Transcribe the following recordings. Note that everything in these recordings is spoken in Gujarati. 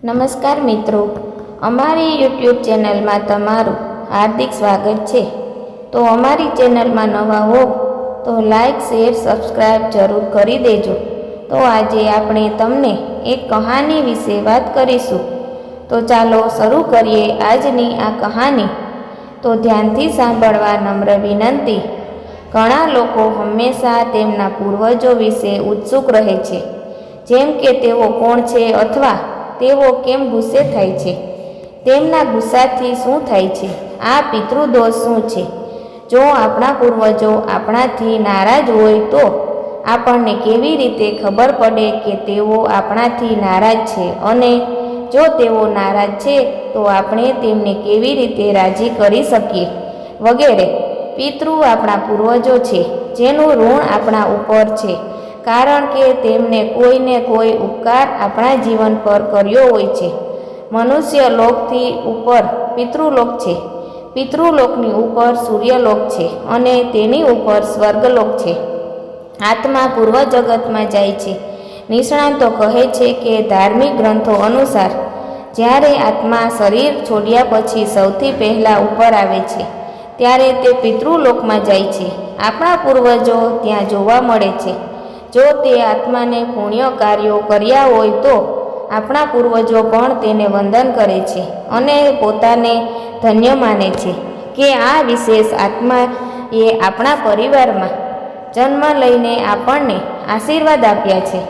નમસ્કાર મિત્રો, અમારી યુટ્યુબ ચેનલમાં તમારું હાર્દિક સ્વાગત છે। તો અમારી ચેનલમાં નવા હો તો લાઈક શેર સબસ્ક્રાઈબ જરૂર કરી દેજો। તો આજે આપણે તમને એક કહાની વિશે વાત કરીશું। તો ચાલો શરૂ કરીએ આજની આ કહાની। તો ધ્યાનથી સાંભળવા નમ્ર વિનંતી। ઘણા લોકો હંમેશા તેમના પૂર્વજો વિશે ઉત્સુક રહે છે, જેમ કે તેઓ કોણ છે અથવા તેઓ કેમ ગુસ્સે થાય છે, તેમના ગુસ્સાથી શું થાય છે, આ પિતૃદોષ શું છે। જો આપણા પૂર્વજો આપણાથી નારાજ હોય તો આપણને કેવી રીતે ખબર પડે કે તેઓ આપણાથી નારાજ છે, અને જો તેઓ નારાજ છે તો આપણે તેમને કેવી રીતે રાજી કરી શકીએ, વગેરે। પિતૃ આપણા પૂર્વજો છે, જેનું ઋણ આપણા ઉપર છે, કારણ કે તેમને કોઈને કોઈ ઉપકાર આપણા જીવન પર કર્યો હોય છે। મનુષ્ય લોકથી ઉપર પિતૃલોક છે, પિતૃલોકની ઉપર સૂર્યલોક છે, અને તેની ઉપર સ્વર્ગલોક છે। આત્મા પૂર્વ જગતમાં જાય છે। નિષ્ણાતો કહે છે કે ધાર્મિક ગ્રંથો અનુસાર જ્યારે આત્મા શરીર છોડ્યા પછી સૌથી પહેલાં ઉપર આવે છે, ત્યારે તે પિતૃલોકમાં જાય છે। આપણા પૂર્વજો ત્યાં જોવા મળે છે। જો તે આત્માને પુણ્ય કાર્યો કર્યા હોય તો આપણા પૂર્વજો પણ તેને વંદન કરે છે અને પોતાને ધન્ય માને છે કે આ વિશેષ આત્માએ આપણા પરિવારમાં જન્મ લઈને આપણને આશીર્વાદ આપ્યા છે।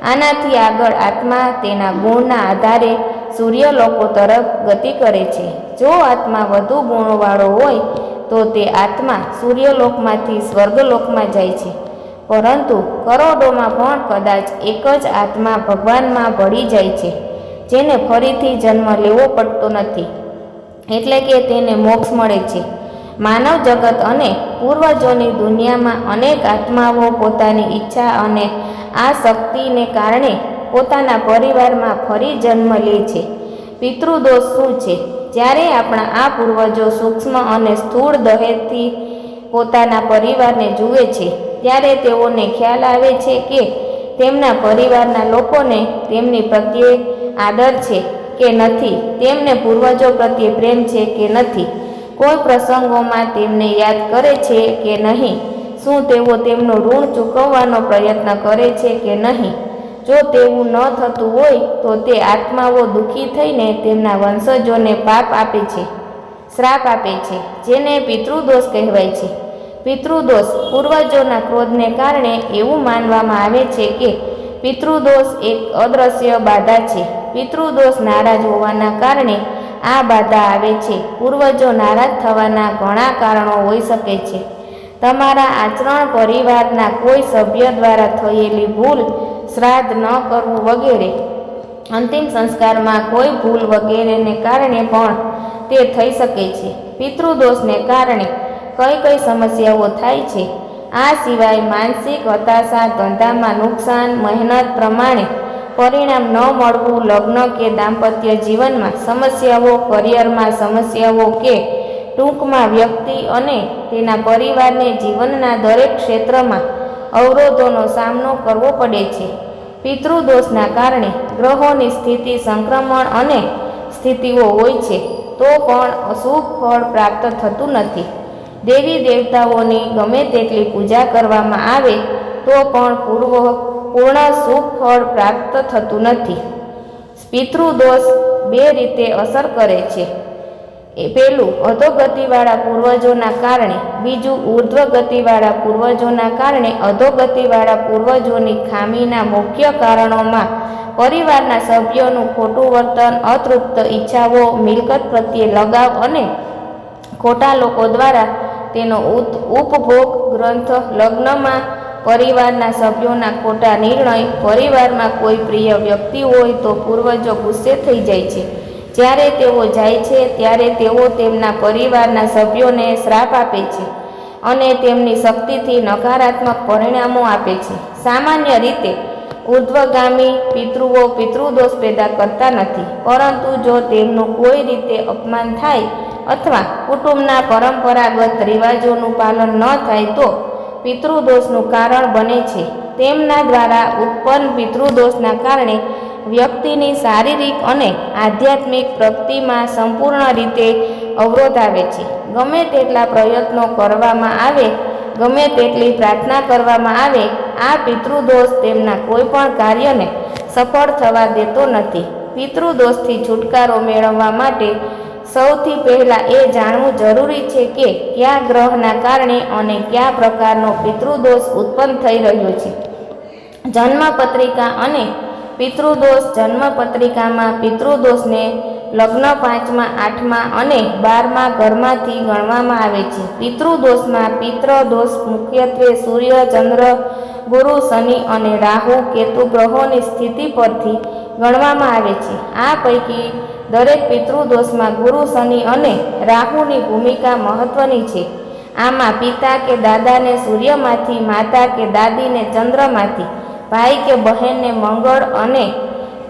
આનાથી આગળ આત્મા તેના ગુણના આધારે સૂર્યલોકો તરફ ગતિ કરે છે। જો આત્મા વધુ ગુણવાળો હોય તો તે આત્મા સૂર્યલોકમાંથી સ્વર્ગલોકમાં જાય છે, પરંતુ કરોડોમાં પણ કદાચ એક જ આત્મા ભગવાનમાં ભળી જાય છે, જેને ફરીથી જન્મ લેવો પડતો નથી, એટલે કે તેને મોક્ષ મળે છે। માનવ જગત અને પૂર્વજોની દુનિયામાં અનેક આત્માઓ પોતાની ઈચ્છા અને આ શક્તિને કારણે પોતાના પરિવારમાં ફરી જન્મ લે છે। પિતૃદોષ શું છે? જ્યારે આપણા આ પૂર્વજો સૂક્ષ્મ અને સ્થૂળ દેહથી પોતાના પરિવારને જુએ છે, ત્યારે તેઓને ખ્યાલ આવે છે કે તેમના પરિવારના લોકોને તેમની પ્રત્યે આદર છે કે નથી, તેમને પૂર્વજો પ્રત્યે પ્રેમ છે કે નથી, કોઈ પ્રસંગોમાં તેમને યાદ કરે છે કે નહીં, શું તેઓ તેમનું ઋણ ચૂકવવાનો પ્રયત્ન કરે છે કે નહીં। જો તેવું ન થતું હોય તો તે આત્માઓ દુઃખી થઈને તેમના વંશજોને પાપ આપે છે, શ્રાપ આપે છે, જેને પિતૃદોષ કહેવાય છે। પિતૃદોષ પૂર્વજોના ક્રોધને કારણે એવું માનવામાં આવે છે કે પિતૃદોષ એક અદ્રશ્ય બાધા છે। પિતૃદોષ નારાજ હોવાના કારણે આ બાધા આવે છે। પૂર્વજો નારાજ થવાના ઘણા કારણો હોઈ શકે છે, તમારા આચરણ, પરિવારના કોઈ સભ્ય દ્વારા થયેલી ભૂલ, શ્રાદ્ધ ન કરવું વગેરે, અંતિમ સંસ્કારમાં કોઈ ભૂલ વગેરેને કારણે પણ તે થઈ શકે છે। પિતૃદોષને કારણે કઈ કઈ સમસ્યાઓ થાય છે? આ સિવાય માનસિક હતાશા, ધંધામાં નુકસાન, મહેનત પ્રમાણે પરિણામ ન મળવું, લગ્ન કે દાંપત્ય જીવનમાં સમસ્યાઓ, કરિયરમાં સમસ્યાઓ, કે ટૂંકમાં વ્યક્તિ અને તેના પરિવારને જીવનના દરેક ક્ષેત્રમાં અવરોધોનો સામનો કરવો પડે છે। પિતૃદોષના કારણે ગ્રહોની સ્થિતિ, સંક્રમણ અને સ્થિતિઓ હોય છે, તો પણ અશુભ ફળ પ્રાપ્ત થતું નથી। દેવી દેવતાઓની ગમે તેટલી પૂજા કરવામાં આવે તો પણ પૂર્ણ શુભ ફળ પ્રાપ્ત થતું નથી। પિતૃદોષ બે રીતે અસર કરે છે, પહેલું અધોગતિવાળા પૂર્વજોના કારણે, બીજું ઉર્ધ્વગતિવાળા પૂર્વજોના કારણે। અધોગતિવાળા પૂર્વજોની ખામીના મુખ્ય કારણોમાં પરિવારના સભ્યોનું ખોટું વર્તન, અતૃપ્ત ઈચ્છાઓ, મિલકત પ્રત્યે લગાવ અને ખોટા લોકો દ્વારા તેનો ઉપભોગ, ગ્રંથ, લગ્નમાં પરિવારના સભ્યોના ખોટા નિર્ણય, પરિવારમાં કોઈ પ્રિય વ્યક્તિ હોય તો પૂર્વજો ગુસ્સે થઈ જાય છે, જ્યારે તેઓ જાય છે ત્યારે તેઓ તેમના પરિવારના સભ્યોને શ્રાપ આપે છે અને તેમની શક્તિથી નકારાત્મક પરિણામો આપે છે। સામાન્ય રીતે ઉર્ધ્વગામી પિતૃઓ પિતૃદોષ પેદા કરતા નથી, પરંતુ જો તેમનું કોઈ રીતે અપમાન થાય અથવા કુટુંબના પરંપરાગત રિવાજોનું પાલન ન થાય તો પિતૃદોષનું કારણ બને છે। તેમના દ્વારા ઉત્પન્ન પિતૃદોષના કારણે વ્યક્તિની શારીરિક અને આધ્યાત્મિક પ્રગતિમાં સંપૂર્ણ રીતે અવરોધ આવે છે. ગમે તેટલા પ્રયત્નો કરવામાં આવે, ગમે તેટલી પ્રાર્થના કરવામાં આવે, આ પિતૃદોષ તેમના કોઈ પણ કાર્યને સફળ થવા દેતો નથી. પિતૃદોષથી છુટકારો મેળવવા માટે સૌથી પહેલાં એ જાણવું જરૂરી છે કે કયા ગ્રહના કારણે અને કયા પ્રકારનો પિતૃદોષ ઉત્પન્ન થઈ રહ્યો છે. જન્મપત્રિકા અને પિતૃદોષ. જન્મપત્રિકામાં પિતૃદોષને લગ્ન 5મા, 8મા અને 12મા ઘરમાંથી ગણવામાં આવે છે. પિતૃદોષમાં પિતૃદોષ મુખ્યત્વે સૂર્ય, ચંદ્ર, ગુરુ, શનિ અને રાહુ, કેતુ ગ્રહોની સ્થિતિ પરથી ગણવામાં આવે છે. આ પૈકી દરેક પિતૃદોષમાં ગુરુ, શનિ અને રાહુની ભૂમિકા મહત્વની છે. આમાં પિતા કે દાદાને સૂર્યમાંથી, માતા કે દાદીને ચંદ્રમાંથી, ભાઈ કે બહેનને મંગળ અને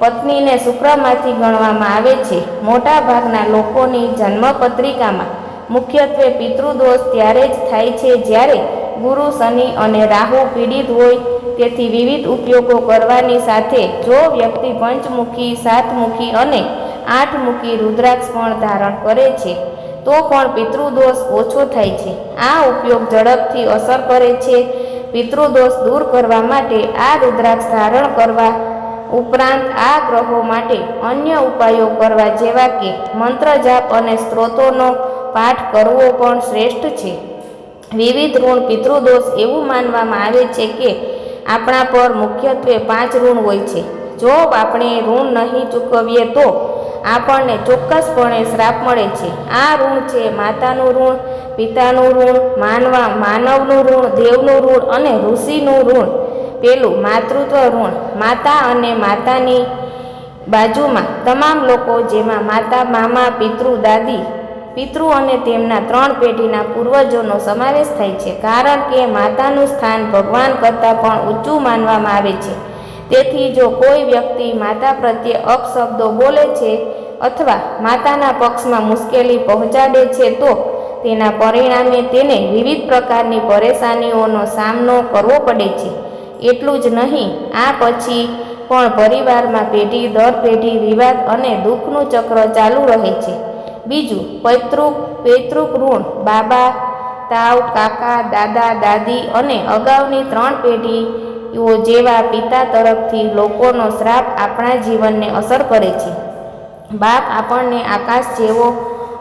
પત્નીને શુક્રમાંથી ગણવામાં આવે છે. મોટાભાગના લોકોની જન્મપત્રિકામાં મુખ્યત્વે પિતૃદોષ ત્યારે જ થાય છે જ્યારે ગુરુ, શનિ અને રાહુ પીડિત હોય. તેથી વિવિધ ઉપયોગો કરવાની સાથે જો વ્યક્તિ પંચમુખી, સાતમુખી અને આઠમુખી રુદ્રાક્ષ પણ ધારણ કરે છે તો પણ પિતૃદોષ ઓછો થાય છે. આ ઉપયોગ ઝડપથી અસર કરે છે. પિતૃદોષ દૂર કરવા માટે આ રુદ્રાક્ષ ધારણ કરવા ઉપરાંત આ ગ્રહો માટે અન્ય ઉપાયો કરવા જેવા કે મંત્ર જાપ અને સ્ત્રોતોનો પાઠ કરવો પણ શ્રેષ્ઠ છે. વિવિધ ઋણ. પિતૃદોષ એવું માનવામાં આવે છે કે આપણા પર મુખ્યત્વે 5 ઋણ હોય છે. જો આપણે ઋણ નહીં ચૂકવીએ તો આપણને ચોક્કસપણે શ્રાપ મળે છે. આ ઋણ છે માતાનું ઋણ, પિતાનું ઋણ, માનવનું ઋણ, દેવનું ઋણ અને ઋષિનું ઋણ. પેલું માતૃત્વ ઋણ. માતા અને માતાની બાજુમાં તમામ લોકો, જેમાં માતા, મામા, પિતૃ, દાદી, પિતૃ અને તેમના 3 પેઢીના પૂર્વજોનો સમાવેશ થાય છે. કારણ કે માતાનું સ્થાન ભગવાન કરતાં પણ ઊંચું માનવામાં આવે છે. તેથી જો કોઈ વ્યક્તિ માતા પ્રત્યે અપશબ્દો બોલે છે અથવા માતાના પક્ષમાં મુશ્કેલી પહોંચાડે છે તો તેના પરિણામે તેને વિવિધ પ્રકારની પરેશાનીઓનો સામનો કરવો પડે છે. એટલું જ નહીં, આ પછી પણ પરિવારમાં પેઢી દર પેઢી વિવાદ અને દુઃખનું ચક્ર ચાલુ રહે છે. બીજું પૈતૃક ઋણ. બાબા, તાવ, કાકા, દાદા, દાદી અને અગાઉની 3 પેઢીઓ જેવા પિતા તરફથી લોકોનો શ્રાપ આપણા જીવનને અસર કરે છે. બાપ આપણને આકાશ જેવો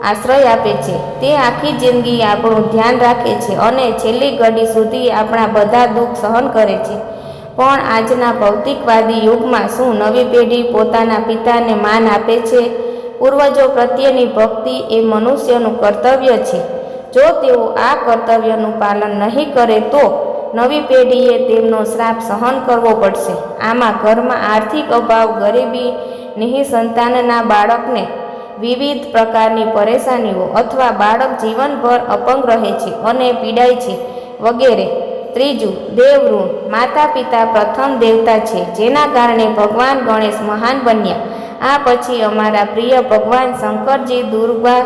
આશ્રય આપે છે. તે આખી જિંદગી આપણું ધ્યાન રાખે છે અને છેલ્લી ઘડી સુધી આપણા બધા દુઃખ સહન કરે છે. પણ આજના ભૌતિકવાદી યુગમાં શું નવી પેઢી પોતાના પિતાને માન આપે છે? પૂર્વજો પ્રત્યેની ભક્તિ એ મનુષ્યનું કર્તવ્ય છે. જો તેઓ આ કર્તવ્યનું પાલન નહીં કરે તો નવી પેઢીએ તેમનો શ્રાપ સહન કરવો પડશે. આમાં ઘરમાં આર્થિક અભાવ, ગરીબી, નિઃસંતાનના બાળકને વિવિધ પ્રકારની પરેશાનીઓ અથવા બાળક જીવનભર અપંગ રહે છે અને પીડાય છે વગેરે. ત્રીજું દેવઋણ. માતા પિતા પ્રથમ દેવતા છે, જેના કારણે ભગવાન ગણેશ મહાન બન્યા. આ પછી અમારા પ્રિય ભગવાન શંકરજી, દુર્ગા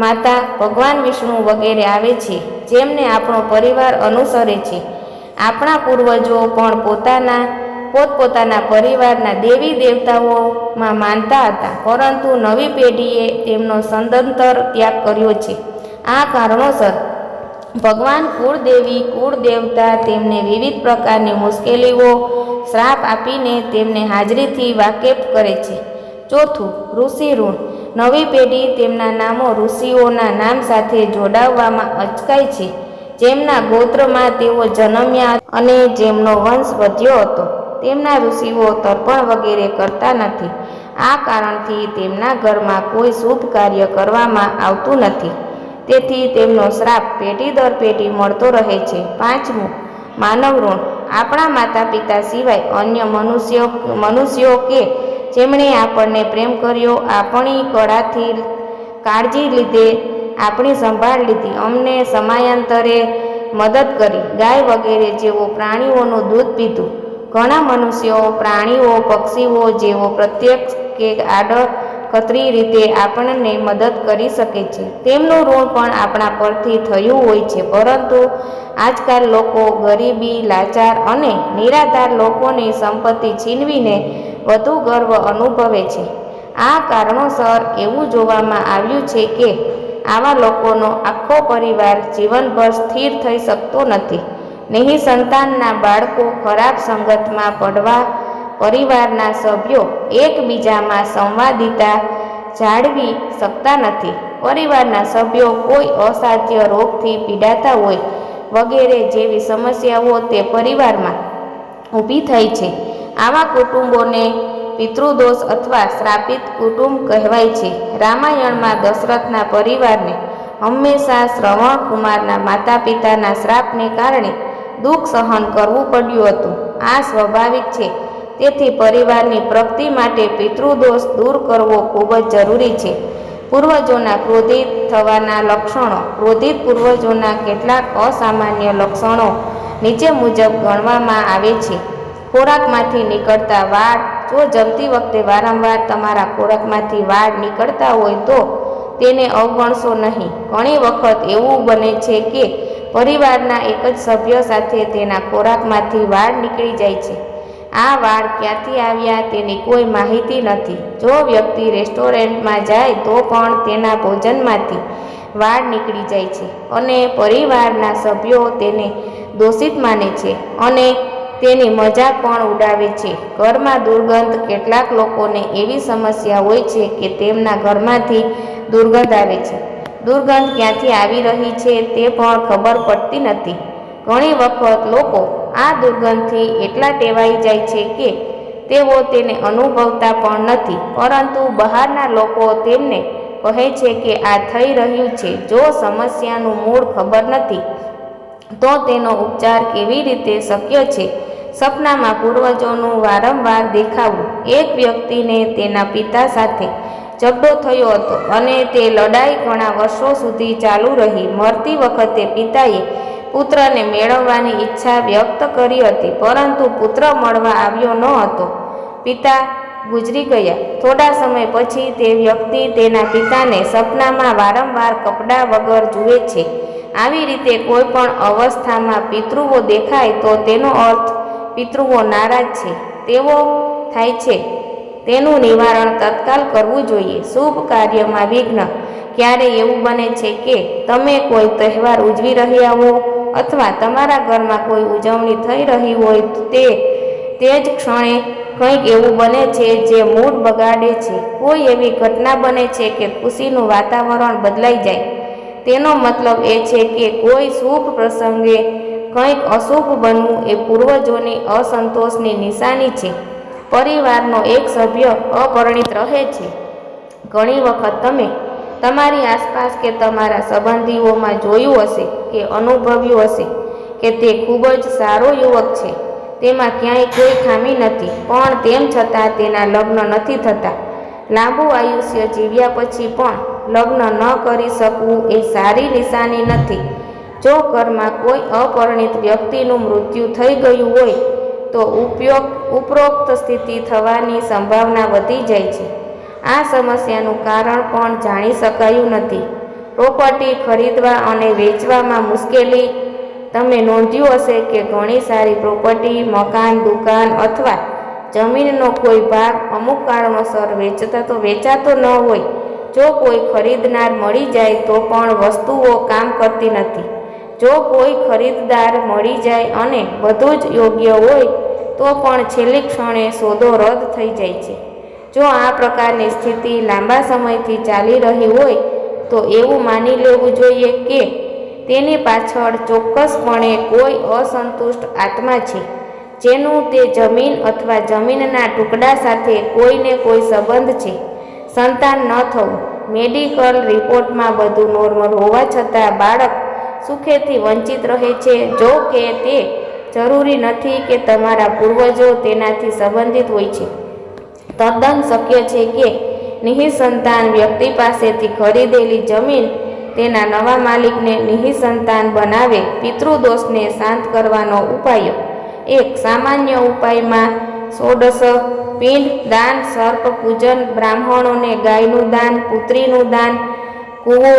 માતા, ભગવાન વિષ્ણુ વગેરે આવે છે, જેમને આપણો પરિવાર અનુસરે છે. આપણા પૂર્વજો પણ પોતપોતાના પરિવારના દેવી દેવતાઓમાં માનતા હતા, પરંતુ નવી પેઢીએ તેમનો સદંતર ત્યાગ કર્યો છે. આ કારણોસર ભગવાન કુળદેવી, કુળદેવતા તેમને વિવિધ પ્રકારની મુશ્કેલીઓ, શ્રાપ આપીને તેમને હાજરીથી વાકેફ કરે છે. ચોથું ઋષિ ઋણ. નવી પેઢી તેમના નામો ઋષિઓના નામ સાથે જોડાવવામાં અચકાય છે, જેમના ગોત્રમાં તેઓ જન્મ્યા અને જેમનો વંશ વધ્યો હતો. તેમના ઋષિઓ તર્પણ વગેરે કરતા નથી. આ કારણથી તેમના ઘરમાં કોઈ શુભ કાર્ય કરવામાં આવતું નથી. તેથી તેમનો શ્રાપ પેઢી દર પેઢી મળતો રહે છે. પાંચમું માનવ ઋણ. આપણા માતા પિતા સિવાય અન્ય મનુષ્યો કે જેમણે આપણને પ્રેમ કર્યો, આપણી કાળજી લીધે, આપણી સંભાળ લીધી, અમને સમયાંતરે મદદ કરી, ગાય વગેરે જેવો પ્રાણીઓનું દૂધ પીધું. ઘણા મનુષ્યો, પ્રાણીઓ, પક્ષીઓ જેવો પ્રત્યક્ષ કે આડકતરી રીતે આપણને મદદ કરી શકે છે. તેમનું ઋણ પણ આપણા પરથી થયું હોય છે. પરંતુ આજકાલ લોકો ગરીબી, લાચાર અને નિરાધાર લોકોની સંપત્તિ છીનવીને વધુ ગર્વ અનુભવે છે. આ કારણોસર એવું જોવામાં આવ્યું છે કે આવા લોકોનો આખો પરિવાર જીવનભર સ્થિર થઈ શકતો નથી. નિઃસંતાનના બાળકો ખરાબ સંગતમાં પડવા પરિવારના સભ્યો એકબીજામાં સંવાદિતા જાળવી શકતા નથી. પરિવારના સભ્યો કોઈ અસાધ્ય રોગથી પીડાતા હોય વગેરે જેવી સમસ્યાઓ તે પરિવારમાં ઊભી થઈ છે. આવા કુટુંબોને પિતૃદોષ અથવા શ્રાપિત કુટુંબ કહેવાય છે. રામાયણમાં દશરથના પરિવારને હંમેશા શ્રવણ કુમારના માતા પિતાના શ્રાપને કારણે દુઃખ સહન કરવું પડ્યું હતું. આ સ્વાભાવિક છે. તેથી પરિવારની પ્રગતિ માટે પિતૃદોષ દૂર કરવો ખૂબ જ જરૂરી છે. પૂર્વજોના ક્રોધિત થવાના લક્ષણો. ક્રોધિત પૂર્વજોના કેટલાક અસામાન્ય લક્ષણો નીચે મુજબ ગણવામાં આવે છે. ખોરાકમાંથી નીકળતા વાળ. જો જમતી વખતે વારંવાર તમારા ખોરાકમાંથી વાળ નીકળતા હોય તો તેને અવગણશો નહીં. ઘણી વખત એવું બને છે કે પરિવારના એક જ સભ્ય સાથે તેના ખોરાકમાંથી વાળ નીકળી જાય છે. આ વાળ ક્યાંથી આવ્યા તેની કોઈ માહિતી નથી. જો વ્યક્તિ રેસ્ટોરન્ટમાં જાય તો પણ તેના ભોજનમાંથી વાળ નીકળી જાય છે અને પરિવારના સભ્યો તેને દોષિત માને છે અને તેની મજાક પણ ઉડાવે છે. ઘરમાં દુર્ગંધ. કેટલાક લોકોને એવી સમસ્યા હોય છે કે તેમના ઘરમાંથી દુર્ગંધ આવે છે. દુર્ગંધ ક્યાંથી આવી રહી છે તે પણ ખબર પડતી નથી. ઘણી વખત લોકો આ દુર્ગંધથી એટલા ટેવાઈ જાય છે કે તેઓ તેને અનુભવતા પણ નથી, પરંતુ બહારના લોકો તેમને કહે છે કે આ થઈ રહ્યું છે. જો સમસ્યાનું મૂળ ખબર નથી તો તેનો ઉપચાર કેવી રીતે શક્ય છે? સપનામાં પૂર્વજોનું વારંવાર દેખાવું. એક વ્યક્તિને તેના પિતા સાથે ઝઘડો થયો હતો અને તે લડાઈ ઘણા વર્ષો સુધી ચાલુ રહી. મરતી વખતે પિતાએ પુત્રને મેળવવાની ઈચ્છા વ્યક્ત કરી હતી, પરંતુ પુત્ર મળવા આવ્યો ન હતો. પિતા ગુજરી ગયા. થોડા સમય પછી તે વ્યક્તિ તેના પિતાને સપનામાં વારંવાર કપડાં વગર જુએ છે. આવી રીતે કોઈ પણ અવસ્થામાં પિતૃઓ દેખાય તો તેનો અર્થ પિતૃઓ નારાજ છે તેવો થાય છે. તેનું નિવારણ તત્કાલ કરવું જોઈએ. શુભ કાર્યમાં વિઘ્ન. ક્યારેય એવું બને છે કે તમે કોઈ તહેવાર ઉજવી રહ્યા હો અથવા તમારા ઘરમાં કોઈ ઉજવણી થઈ રહી હોય તે જ ક્ષણે કંઈક એવું બને છે જે મૂડ બગાડે છે. કોઈ એવી ઘટના બને છે કે ખુશીનું વાતાવરણ બદલાઈ જાય. તેનો મતલબ એ છે કે કોઈ શુભ પ્રસંગે કંઈક અશુભ બનવું એ પૂર્વજોની અસંતોષની નિશાની છે. પરિવારનો એક સભ્ય અપરિણિત રહે છે. ઘણી વખત તમે તમારી આસપાસ કે તમારા સંબંધીઓમાં જોયું હશે કે અનુભવ્યું હશે કે તે ખૂબ જ સારો યુવક છે. તેમાં ક્યાંય કોઈ ખામી નથી, પણ તેમ છતાં તેના લગ્ન નથી થતા. લાંબુ આયુષ્ય જીવ્યા પછી પણ લગ્ન ન કરી શકવું એ સારી નિશાની નથી. જો ઘરમાં કોઈ અપરિણિત વ્યક્તિનું મૃત્યુ થઈ ગયું હોય તો ઉપરોક્ત સ્થિતિ થવાની સંભાવના વધી જાય છે. આ સમસ્યાનું કારણ પણ જાણી શકાયું નથી. પ્રોપર્ટી ખરીદવા અને વેચવામાં મુશ્કેલી. તમે નોંધ્યું હશે કે ઘણી સારી પ્રોપર્ટી, મકાન, દુકાન અથવા જમીનનો કોઈ ભાગ અમુક કારણોસર વેચાતો ન હોય. જો કોઈ ખરીદનાર મળી જાય તો પણ વસ્તુઓ કામ કરતી નથી. જો કોઈ ખરીદદાર મળી જાય અને બધું જ યોગ્ય હોય તો પણ છેલ્લી ક્ષણે સોદો રદ થઈ જાય છે. જો આ પ્રકારની સ્થિતિ લાંબા સમયથી ચાલી રહી હોય તો એવું માની લેવું જોઈએ કે તેની પાછળ ચોક્કસપણે કોઈ અસંતુષ્ટ આત્મા છે, જેનું તે જમીન અથવા જમીનના ટુકડા સાથે કોઈને કોઈ સંબંધ છે. સંતાન ન થવું. મેડિકલ રિપોર્ટમાં બધું નોર્મલ હોવા છતાં બાળક સુખેથી વંચિત રહે છે. જો કે તે જરૂરી નથી કે તમારા પૂર્વજો તેનાથી સંબંધિત હોય છે. તદ્દન શક્ય છે કે નિઃસંતાન વ્યક્તિ પાસેથી ખરીદેલી જમીન તેના નવા માલિકને નિઃસંતાન બનાવે. પિતૃદોષને શાંત કરવાનો ઉપાયો. એક સામાન્ય ઉપાયમાં ષોડશ પિંડ દાન, સર્પ પૂજન, બ્રાહ્મણોને ગાયનું દાન, પુત્રીનું દાન, કૂવો,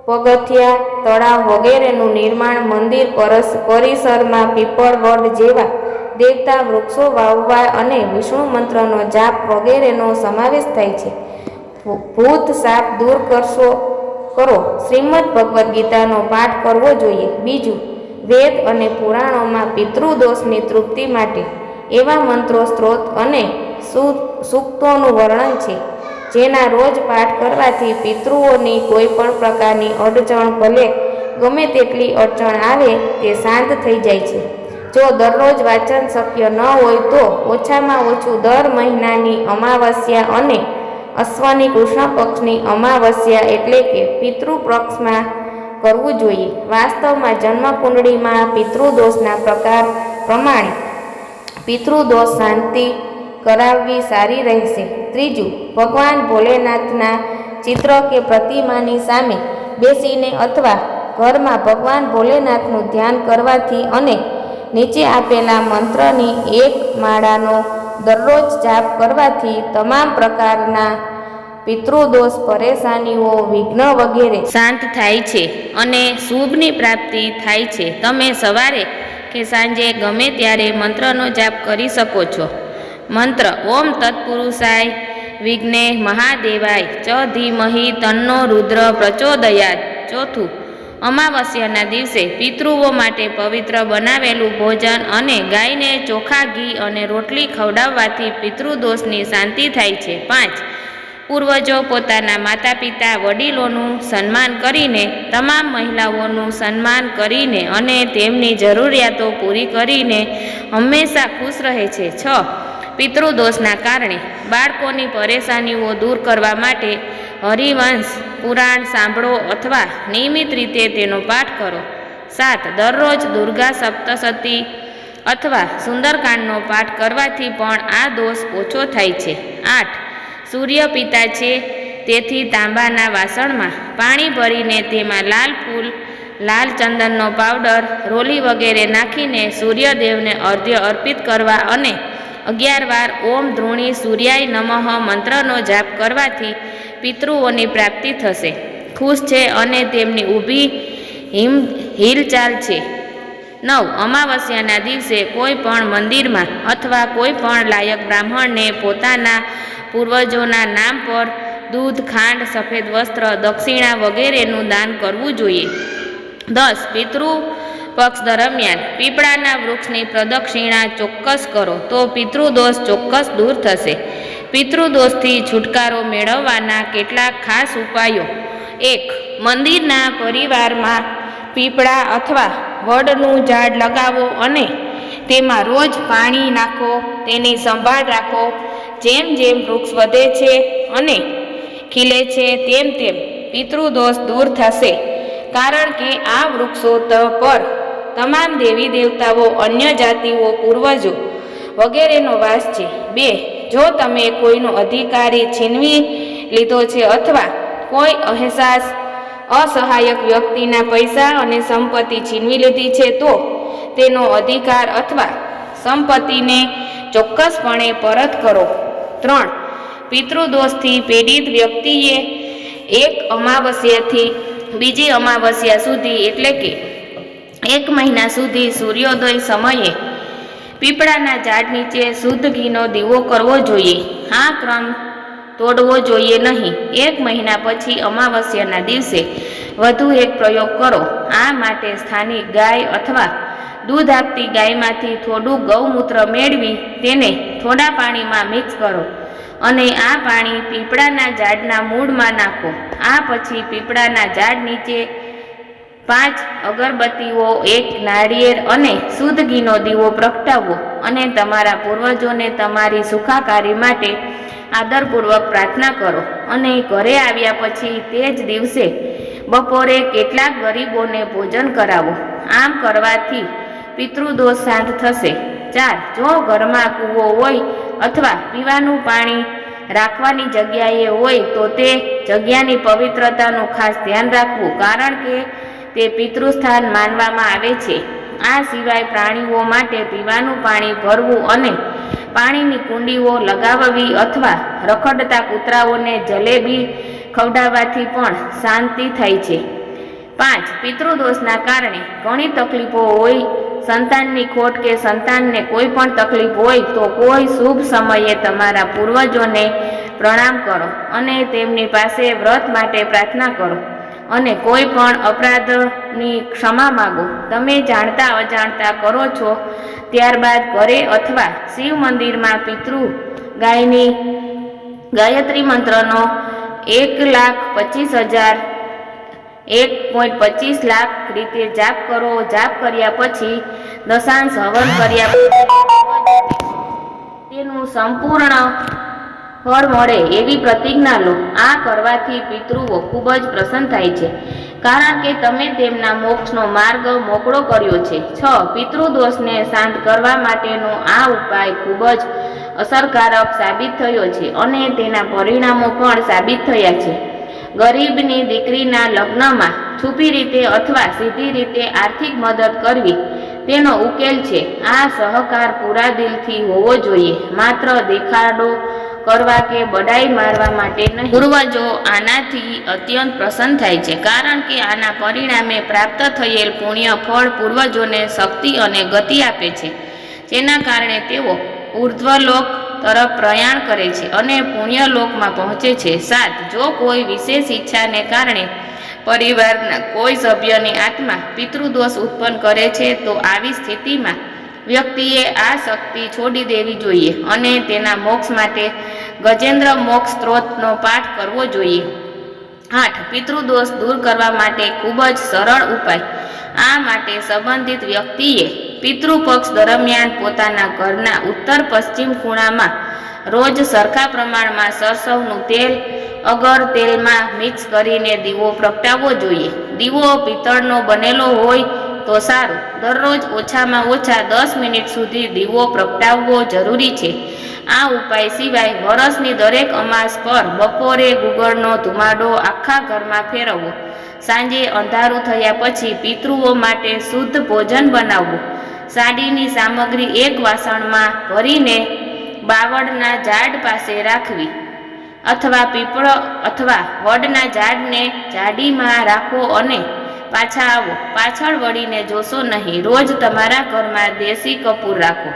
પગથિયા, તળાવ વગેરેનું નિર્માણ, મંદિર પરિસરમાં પીપળ, વડ જેવા દેવતા વૃક્ષો વાવવા અને વિષ્ણુ મંત્રનો જાપ વગેરેનો સમાવેશ થાય છે. ભૂત સાપ દૂર કરો. શ્રીમદ ભગવદ્ ગીતાનો પાઠ કરવો જોઈએ. બીજું, વેદ અને પુરાણોમાં પિતૃદોષની તૃપ્તિ માટે એવા મંત્રો, સ્ત્રોત અને સૂક્તોનું વર્ણન છે જેના રોજ પાઠ કરવાથી પિતૃઓની કોઈ પણ પ્રકારની અડચણ, ભલે ગમે તેટલી અડચણ આવે, તે શાંત થઈ જાય છે. જો દરરોજ વાંચન શક્ય ન હોય તો ઓછામાં ઓછું દર મહિનાની અમાવસ્યા અને અશ્વની કૃષ્ણ પક્ષની અમાવસ્યા એટલે કે પિતૃપક્ષમાં કરવું જોઈએ. વાસ્તવમાં જન્મકુંડળીમાં પિતૃદોષના પ્રકાર પ્રમાણે પિતૃદોષ શાંતિ કરાવવી સારી રહેશે. ત્રીજું, ભગવાન ભોલેનાથના ચિત્ર કે પ્રતિમાની સામે બેસીને અથવા ઘરમાં ભગવાન ભોલેનાથનું ધ્યાન કરવાથી અને નીચે આપેલા મંત્રની એક માળાનો દરરોજ જાપ કરવાથી તમામ પ્રકારના પિતૃદોષ, પરેશાનીઓ, વિઘ્ન વગેરે શાંત થાય છે અને શુભની પ્રાપ્તિ થાય છે. તમે સવારે કે સાંજે ગમે ત્યારે મંત્રનો જાપ કરી શકો છો. મંત્ર: ઓમ તત્પુરુષાય વિઘ્ને મહાદેવાય ચ ધીમહિ તન્નો રુદ્ર પ્રચોદયાત. ચોથું, અમાવસ્યાના દિવસે પિતૃઓ માટે પવિત્ર બનાવેલું ભોજન અને ગાયને ચોખા, ઘી અને રોટલી ખવડાવવાથી પિતૃદોષની શાંતિ થાય છે. 5. પૂર્વજો પોતાના માતા પિતા, વડીલોનું સન્માન કરીને, તમામ મહિલાઓનું સન્માન કરીને અને તેમની જરૂરિયાતો પૂરી કરીને હંમેશા ખુશ રહે છે. 6. પિતૃદોષના કારણે બાળકોની પરેશાનીઓ દૂર કરવા માટે હરિવંશ પુરાણ સાંભળો અથવા નિયમિત રીતે તેનો પાઠ કરો. 7. દરરોજ દુર્ગા સપ્તશતી અથવા સુંદરકાંડનો પાઠ કરવાથી પણ આ દોષ ઓછો થાય છે. 8. સૂર્ય પિતા છે, તેથી તાંબાના વાસણમાં પાણી ભરીને તેમાં લાલ ફૂલ, લાલ ચંદનનો પાવડર, રોલી વગેરે નાખીને સૂર્યદેવને અર્ઘ્ય અર્પિત કરવા અને 11 વાર ઓમ ધ્રુણી સૂર્યાય નમઃ મંત્રનો જાપ કરવાથી પિતૃઓની પ્રાપ્તિ થશે. ખુશ છે અને તેમની ઊભી હિલચાલ છે. 9. અમાવસ્યાના દિવસે કોઈ પણ મંદિરમાં અથવા કોઈ પણ લાયક બ્રાહ્મણને પોતાના પૂર્વજોના નામ પર દૂધ, ખાંડ, સફેદ વસ્ત્ર, દક્ષિણા વગેરેનું દાન કરવું જોઈએ. 10. પિતૃ પક્ષ દરમિયાન પીપળાના વૃક્ષની પ્રદક્ષિણા ચોક્કસ કરો તો પિતૃદોષ ચોક્કસ દૂર થશે. પિતૃદોષથી છુટકારો મેળવવાના કેટલાક ખાસ ઉપાયો. 1. મંદિરના પરિવારમાં પીપળા અથવા વડનું ઝાડ લગાવો અને તેમાં રોજ પાણી નાખો. તેની સંભાળ રાખો. જેમ જેમ વૃક્ષ વધે છે અને ખીલે છે તેમ તેમ પિતૃદોષ દૂર થશે, કારણ કે આ વૃક્ષો પર તમામ દેવી દેવતાઓ, અન્ય જાતિઓ, પૂર્વજો વગેરેનો વાસ છે. 2. જો તમે કોઈનો અધિકારી છીનવી લીધો છે અથવા કોઈ અસહાયક વ્યક્તિના પૈસા અને સંપત્તિ છીનવી લીધી છે તો તેનો અધિકાર અથવા સંપત્તિને ચોક્કસપણે પરત કરો. 3. પિતૃદોષથી પીડિત વ્યક્તિએ એક અમાવસ્યાથી બીજી અમાવસ્યા સુધી એટલે કે 1 મહિના સુધી સૂર્યોદય સમયે પીપળાના ઝાડ નીચે શુદ્ધ ઘીનો દીવો કરવો જોઈએ. આ ક્રમ તોડવો જોઈએ નહીં. 1 મહિના પછી અમાવસ્યાના દિવસે વધુ એક પ્રયોગ કરો. આ માટે સ્થાનિક ગાય અથવા દૂધ આપતી ગાયમાંથી થોડું ગૌમૂત્ર મેળવી તેને થોડા પાણીમાં મિક્સ કરો અને આ પાણી પીપળાના ઝાડના મૂળમાં નાખો. આ પછી પીપળાના ઝાડ નીચે 5 અગરબત્તીઓ, 1 નાળિયેર અને શુદ્ધ ઘીનો દીવો પ્રગટાવો અને તમારા પૂર્વજોને તમારી સુખાકારી માટે આદરપૂર્વક પ્રાર્થના કરો અને ઘરે આવ્યા પછી તે જ દિવસે બપોરે કેટલાક ગરીબોને ભોજન કરાવો. આમ કરવાથી પિતૃદોષ શાંત થશે. 4. જો ઘરમાં કૂવો હોય અથવા પીવાનું પાણી રાખવાની જગ્યાએ હોય તો તે જગ્યાની પવિત્રતાનું ખાસ ધ્યાન રાખવું, કારણ કે તે પિતૃસ્થાન માનવામાં આવે છે. આ સિવાય પ્રાણીઓ માટે પીવાનું પાણી ભરવું અને પાણીની કુંડીઓ લગાવવી અથવા રખડતા કૂતરાઓને જલેબી ખવડાવવાથી પણ શાંતિ થાય છે. 5. પિતૃદોષના કારણે ઘણી તકલીફો હોઈ સંતાનની ખોટ કે સંતાનને કોઈ પણ તકલીફ હોય તો કોઈ શુભ સમયે તમારા પૂર્વજોને પ્રણામ કરો અને તેમની પાસે વ્રત માટે પ્રાર્થના કરો અને કોઈ પણ અપરાધની ક્ષમા માગો. તમે જાણતા અજાણતા કરો છો ત્યારબાદ ઘરે અથવા શિવ મંદિરમાં પિતૃ ગાયની ગાયત્રી મંત્રનો 1,25,000 લાખ રીતે જાપ કરો. જાપ કર્યા પછી દશાંશ હવન કર્યા પછી તેનું સંપૂર્ણ ફળ મળે એવી પ્રતિજ્ઞા લો. આ કરવાથી પિતૃઓ ખૂબ જ પ્રસન્ન થાય છે, કારણ કે તમે તેમના મોક્ષનો માર્ગ મોકળો કર્યો છે. 6. પિતૃદોષને શાંત કરવા માટેનો આ ઉપાય ખૂબ જ અસરકારક સાબિત થયો છે અને તેના પરિણામો પણ સાબિત થયા છે. ગરીબની દીકરીના લગ્નમાં છુપી રીતે અથવા સીધી રીતે આર્થિક મદદ કરવી તેનો ઉકેલ છે. આ સહકાર પૂરા દિલથી હોવો જોઈએ, માત્ર દેખાડો કરવા કે બડાઈ મારવા માટે નહીં. પૂર્વજો આનાથી અત્યંત પ્રસન્ન થાય છે, કારણ કે આના પરિણામે પ્રાપ્ત થયેલ પુણ્ય ફળ પૂર્વજોને શક્તિ અને ગતિ આપે છે, જેના કારણે તેઓ ઉર્ધ્વલોક તરફ પ્રયાણ કરે છે અને પુણ્યલોકમાં પહોંચે છે. 7. જો કોઈ વિશેષ ઈચ્છાને કારણે પરિવારના કોઈ સભ્યની આત્મા પિતૃદોષ ઉત્પન્ન કરે છે તો આવી સ્થિતિમાં વ્યક્તિએ આ શક્તિ છોડી દેવી જોઈએ અને તેના મોક્ષ માટે ગજેન્દ્ર મોક્ષ સ્ત્રોતનો પાઠ કરવો જોઈએ. 8. પિતૃદોષ દૂર કરવા માટે ખૂબ જ સરળ ઉપાય. આ માટે સંબંધિત વ્યક્તિએ પિતૃપક્ષ દરમિયાન પોતાના ઘરના ઉત્તર પશ્ચિમ ખૂણામાં રોજ સરખા પ્રમાણમાં સરસવનું તેલ અગર તેલમાં મિક્સ કરીને દીવો પ્રગટાવવો જોઈએ. દીવો પિત્તળનો બનેલો હોય તો સારું. દરરોજ ઓછામાં ઓછા 10 મિનિટ સુધી દીવો પ્રગટાવવો જરૂરી છે. આ ઉપાય સિવાય વર્ષની દરેક અમાસ પર બપોરે ગુગળનો ધુમાડો આખા ઘરમાં ફેરવવો. સાંજે અંધારું થયા પછી પિતૃઓ માટે શુદ્ધ ભોજન બનાવવું. સાડીની સામગ્રી એક વાસણમાં ભરીને બાવળના ઝાડ પાસે રાખવી અથવા પીપળો અથવા વડના ઝાડને જાડીમાં રાખો અને પાછા આવો. પાછળ વળીને જોશો નહીં. રોજ તમારા ઘરમાં દેશી કપૂર રાખો.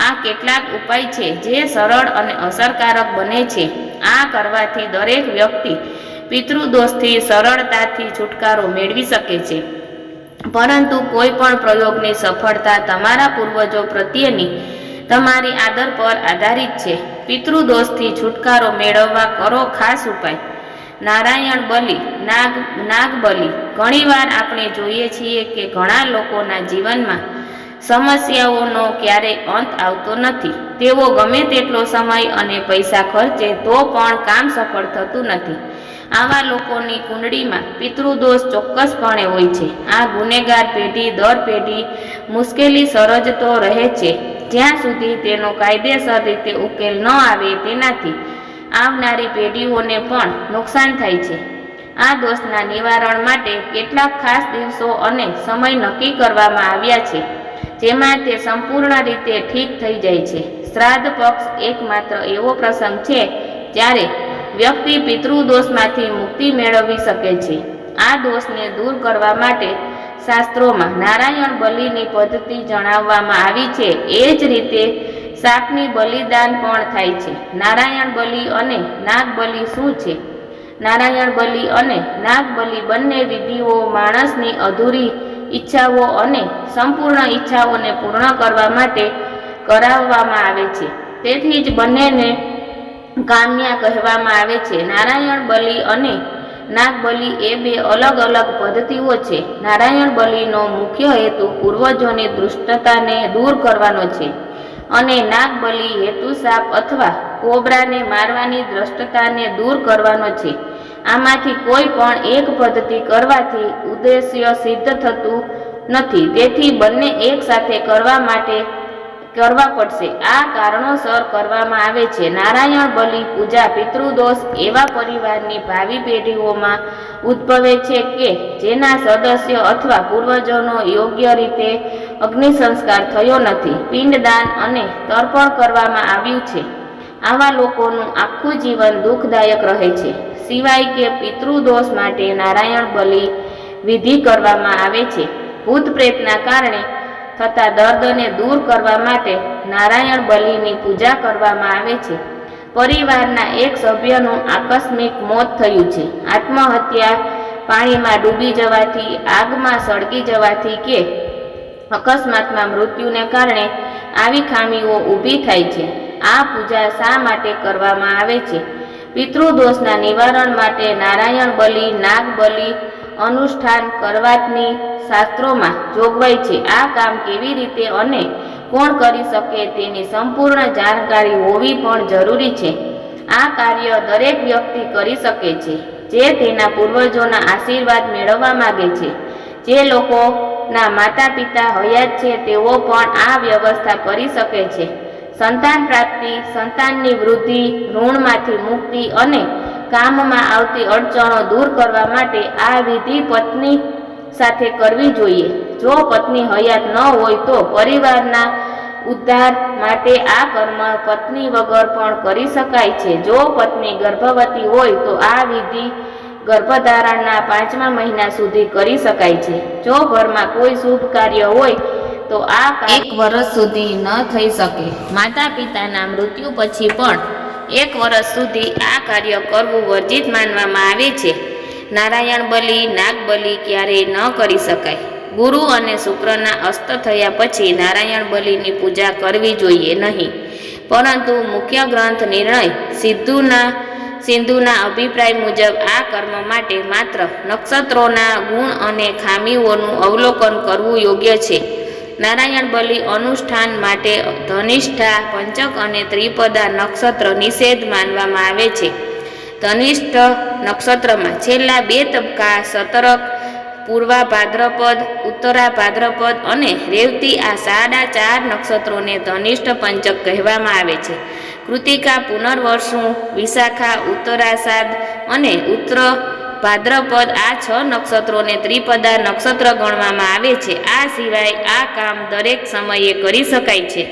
આ કેટલાક ઉપાય છે જે સરળ અને અસરકારક બને છે. આ કરવાથી દરેક વ્યક્તિ પિતૃદોષથી સરળતાથી છુટકારો મેળવી શકે છે, પરંતુ કોઈ પણ પ્રયોગની સફળતા તમારા પૂર્વજો પ્રત્યેની તમારી આદર પર આધારિત છે. પિતૃદોષથી છુટકારો મેળવવા કરો ખાસ ઉપાય. નારાયણ બલિ, નાગ બલિ. ઘણીવાર આપણે જોઈએ છીએ કે ઘણા લોકોના જીવનમાં સમસ્યાઓનો ક્યારેય અંત આવતો નથી. તેઓ ગમે તેટલો સમય અને પૈસા ખર્ચે તો પણ કામ સફળ થતું નથી. આવા લોકોની કુંડળીમાં પિતૃદોષ ચોક્કસપણે હોય છે. આ ગુનેગાર પેઢી દર પેઢી મુશ્કેલી સર્જતો રહે છે, જ્યાં સુધી તેનો કાયદેસર રીતે ઉકેલ ન આવે તેનાથી આવનારી પેઢીઓને પણ નુકસાન થાય છે. આ દોષના નિવારણ માટે કેટલાક ખાસ દિવસો અને સમય નક્કી કરવામાં આવ્યા છે, જેમાં તે સંપૂર્ણ રીતે ઠીક થઈ જાય છે. શ્રાદ્ધ પક્ષ એકમાત્ર એવો પ્રસંગ છે જ્યારે વ્યક્તિ પિતૃદોષમાંથી મુક્તિ મેળવી શકે છે. આ દોષને દૂર કરવા માટે શાસ્ત્રોમાં નારાયણ બલિની પદ્ધતિ જણાવવામાં આવી છે. એ જ રીતે સાપની બલિદાન પણ થાય છે. નારાયણ બલિ અને નાગ બલિ શું છે? નારાયણ બલિ અને નાગ બલિ બંને વિધિઓ માણસની અધૂરી ઈચ્છાઓ અને સંપૂર્ણ ઈચ્છાઓને પૂર્ણ કરવા માટે કરાવવામાં આવે છે. તેથી જ બંનેને કામ્યા કહેવામાં આવે છે. નારાયણ બલિ અને નાગ બલિ એ બે અલગ અલગ પદ્ધતિઓ છે. નારાયણ બલિનો મુખ્ય હેતુ પૂર્વજોની દુષ્ટતાને દૂર કરવાનો છે અને નાગ બલિ હેતુ સાપ અથવા કોબરાને મારવાની દ્રષ્ટતાને દૂર કરવાનો છે. આમાંથી કોઈ પણ એક પદ્ધતિ કરવાથી ઉદ્દેશ્ય સિદ્ધ થતું નથી, તેથી બંને એક સાથે કરવા પડશે. આ કારણોસર કરવામાં આવે છે. નારાયણ બલિ પૂજા પિતૃદોષ એવા પરિવારની ભાવિ પેઢીઓમાં ઉદ્ભવે છે કે જેના સદસ્ય અથવા પૂર્વજોનો યોગ્ય રીતે અગ્નિ સંસ્કાર થયો નથી, પિંડદાન અને તર્પણ કરવામાં આવ્યું છે. આવા લોકોનું આખું જીવન દુઃખદાયક રહે છે. સિવાય કે પિતૃદોષ માટે નારાયણ બલિ વિધિ કરવામાં આવે છે. ભૂત પ્રેતના કારણે થતા દર્દને દૂર કરવા માટે નારાયણ બલિની પૂજા કરવામાં આવે છે. પરિવારના એક સભ્યનું આકસ્મિક મોત થયું છે. આત્મહત્યા, પાણીમાં ડૂબી જવાથી, આગમાં સળગી જવાથી કે અકસ્માતમાં મૃત્યુને કારણે આવી ખામીઓ ઊભી થાય છે. આ પૂજા શા માટે કરવામાં આવે છે? પિતૃદોષના નિવારણ માટે નારાયણ બલિ, નાગ બલિ અનુષ્ઠાન કરવાની શાસ્ત્રોમાં જોગવાઈ છે. આ કામ કેવી રીતે અને કોણ કરી શકે તેની સંપૂર્ણ જાણકારી હોવી પણ જરૂરી છે. આ કાર્ય દરેક વ્યક્તિ કરી શકે છે જે તેના પૂર્વજોના આશીર્વાદ મેળવવા માંગે છે. જે લોકોના માતા પિતા હયાત છે તેઓ પણ આ વ્યવસ્થા કરી શકે છે. સંતાન પ્રાપ્તિ, સંતાનની વૃદ્ધિ, ઋણમાંથી મુક્તિ અને કામમાં આવતી અડચણો દૂર કરવા માટે આ વિધિ પત્ની સાથે કરવી જોઈએ. જો પત્ની હયાત ન હોય તો પરિવારના ઉદ્ધાર માટે આ કર્મ પત્ની વગર પણ કરી શકાય છે. જો પત્ની ગર્ભવતી હોય તો આ વિધિ ગર્ભધારણના 5મા મહિના સુધી કરી શકાય છે. જો ઘરમાં કોઈ શુભ કાર્ય હોય તો આ 1 વર્ષ સુધી ન થઈ શકે. માતા પિતાના મૃત્યુ પછી પણ 1 વર્ષ સુધી આ કાર્ય કરવું વર્જિત માનવામાં આવે છે. નારાયણ બલિ, નાગ બલિ ક્યારેય ન કરી શકાય. ગુરુ અને શુક્રના અસ્ત થયા પછી નારાયણ બલિની પૂજા કરવી જોઈએ નહીં. પરંતુ મુખ્ય ગ્રંથ નિર્ણય સિંધુના અભિપ્રાય મુજબ આ કર્મ માટે માત્ર નક્ષત્રોના ગુણ અને ખામીઓનું અવલોકન કરવું યોગ્ય છે. નારાયણ બલિ અનુષ્ઠાન માટે ધનિષ્ઠા, પંચક અને ત્રિપદા નક્ષત્ર નિષેધ માનવામાં આવે છે. ધનિષ્ઠ નક્ષત્રમાં છેલ્લા 2 તબક્કા સતરક, પૂર્વા ભાદ્રપદ, ઉત્તરા ભાદ્રપદ અને રેવતી આ 4.5 નક્ષત્રોને ધનિષ્ઠ પંચક કહેવામાં આવે છે. કૃતિકા, પુનર્વસુ, વિશાખા, ઉત્તરાષાઢ અને ઉત્તર ભાદ્રપદ આ 6 નક્ષત્રોને ત્રિપદા નક્ષત્ર ગણવામાં આવે છે. આ સિવાય આ કામ દરેક સમયે કરી શકાય છે.